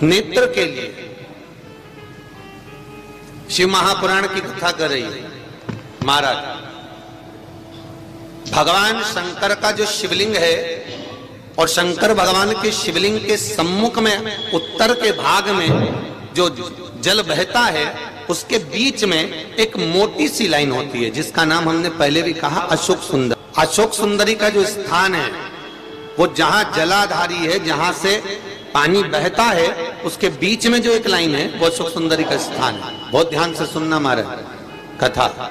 नेत्र के लिए शिव महापुराण की कथा कर रही है महाराज। भगवान शंकर का जो शिवलिंग है और शंकर भगवान के शिवलिंग के सम्मुख में उत्तर के भाग में जो जल बहता है उसके बीच में एक मोटी सी लाइन होती है जिसका नाम हमने पहले भी कहा अशोक सुंदर। अशोक सुंदरी का जो स्थान है वो जहां जलाधारी है, जहां से पानी बहता है, उसके बीच में जो एक लाइन है वो अशोक सुंदरी का स्थान है। बहुत ध्यान से सुनना महाराज कथा।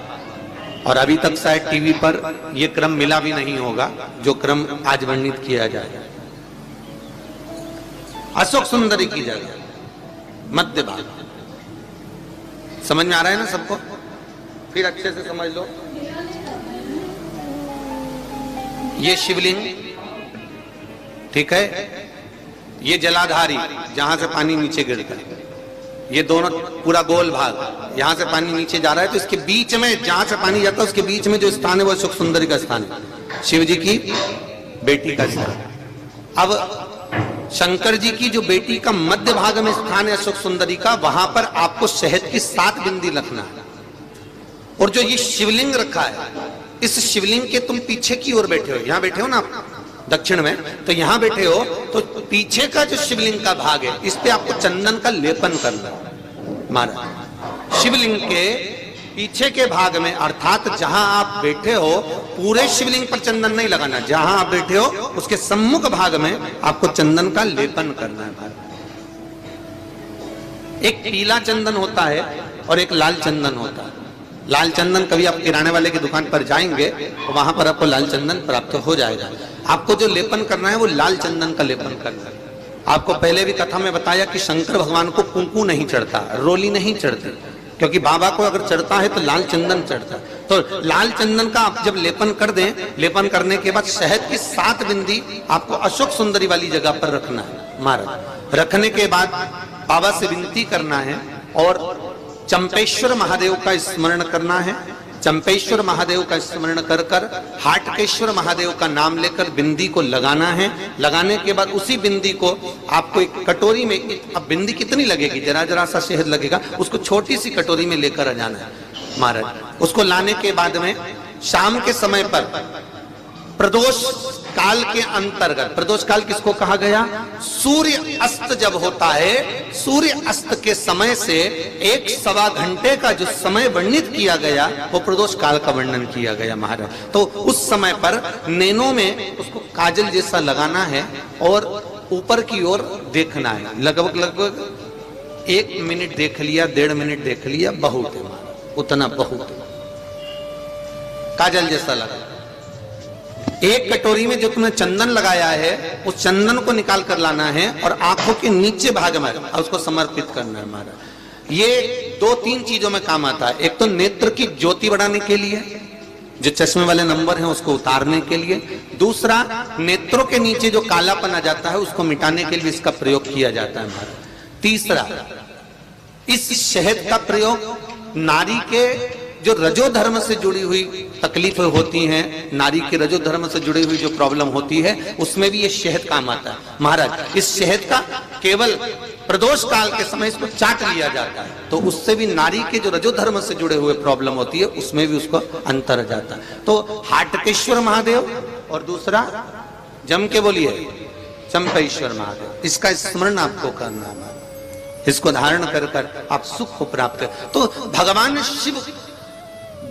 और अभी तक शायद टीवी पर यह क्रम मिला भी नहीं होगा जो क्रम आज वर्णित किया जाए। अशोक सुंदरी की जगह मध्य भाग। समझ में आ रहा है ना सबको? फिर अच्छे से समझ लो। ये शिवलिंग, ठीक है, ये जलाधारी जहां से पानी नीचे गिरता है, ये दोनों पूरा गोल भाग, यहां से पानी नीचे जा रहा है तो इसके बीच में जहां से पानी जाता है उसके बीच में जो स्थान है वो अशोक सुंदरी का स्थान है, शिव जी की बेटी का स्थान। अब शंकर जी की जो बेटी का मध्य भाग में स्थान है अशोक सुंदरी का, वहां पर आपको शहद की 7 बिंदी रखना है। और जो ये शिवलिंग रखा है, इस शिवलिंग के तुम पीछे की ओर बैठे हो, यहां बैठे हो ना आप दक्षिण में, तो यहां बैठे हो तो पीछे का जो शिवलिंग का भाग है इस पे आपको चंदन का लेपन करना है महाराज। शिवलिंग के पीछे के भाग में अर्थात जहां आप बैठे हो पूरे शिवलिंग पर चंदन नहीं लगाना, जहां आप बैठे हो उसके सम्मुख भाग में आपको चंदन का लेपन करना है महाराज। एक पीला चंदन होता है और एक लाल चंदन होता है। लाल चंदन कभी आप किराने वाले की दुकान पर जाएंगे तो वहां पर आपको लाल चंदन प्राप्त हो जाएगा। आपको जो लेपन करना है वो लाल चंदन का लेपन करना है। आपको पहले भी कथा में बताया कि शंकर भगवान को कुंकू नहीं चढ़ता, रोली नहीं चढ़ती, क्योंकि बाबा को अगर चढ़ता है तो लाल चंदन चढ़ता है। तो लाल चंदन का आप जब लेपन कर दें, लेपन करने के बाद शहद की 7 बिंदी आपको अशोक सुंदरी वाली जगह पर रखना है महाराज। रखने के बाद बाबा से विनती करना है और चंपेश्वर महादेव का स्मरण करना है। चंपेश्वर महादेव का स्मरण कर कर हाटकेश्वर महादेव का नाम लेकर बिंदी को लगाना है। लगाने के बाद उसी बिंदी को आपको एक कटोरी में, अब बिंदी कितनी लगेगी, जरा जरा सा शहद लगेगा, उसको छोटी सी कटोरी में लेकर आ जाना है महाराज। उसको लाने के बाद में शाम के समय पर प्रदोष काल के अंतर्गत, प्रदोष काल किसको कहा गया? सूर्य अस्त जब होता है, सूर्य अस्त के समय से 1-1.25 घंटे का जो समय वर्णित किया गया वो प्रदोष काल का वर्णन किया गया महाराज। तो उस समय पर नैनों में उसको काजल जैसा लगाना है और ऊपर की ओर देखना है। लगभग 1 मिनट देख लिया, 1.5 मिनट देख लिया, बहुत है महाराज, उतना बहुत है। काजल जैसा लगा। एक कटोरी में जो तुमने चंदन लगाया है उस चंदन को निकाल कर लाना है और आंखों के नीचे भाग में उसको समर्पित करना है महाराज। ये 2-3 चीजों में काम आता है। एक तो नेत्र की ज्योति बढ़ाने के लिए, जो चश्मे वाले नंबर हैं उसको उतारने के लिए। दूसरा, नेत्रों के नीचे जो कालापन आ जाता है उसको मिटाने के लिए इसका प्रयोग किया जाता है महाराज। तीसरा, इस शहद का प्रयोग नारी के जो रजो धर्म से जुड़ी हुई तकलीफें होती हैं, नारी के रजो धर्म से जुड़ी हुई जो प्रॉब्लम होती है उसमें भी ये शहद काम आता है महाराज। इस शहद का केवल प्रदोष काल के समय इसको चाट लिया जाता है तो उससे भी नारी के जो रजो धर्म से जुड़े हुए प्रॉब्लम होती है उसमें भी उसको अंतर जाता है। तो हाटकेश्वर महादेव और दूसरा जम के बोलिए चंपेश्वर महादेव, इसका स्मरण आपको करना है। इसको धारण कर कर आप सुख को प्राप्त कर। तो भगवान शिव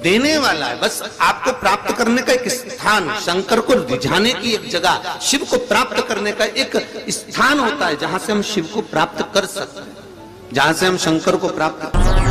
देने वाला है, बस आपको प्राप्त करने का एक स्थान, शंकर को रिझाने की एक जगह, शिव को प्राप्त करने का एक स्थान होता है जहां से हम शिव को प्राप्त कर सकते हैं, जहां से हम शंकर को प्राप्त कर सकते हैं।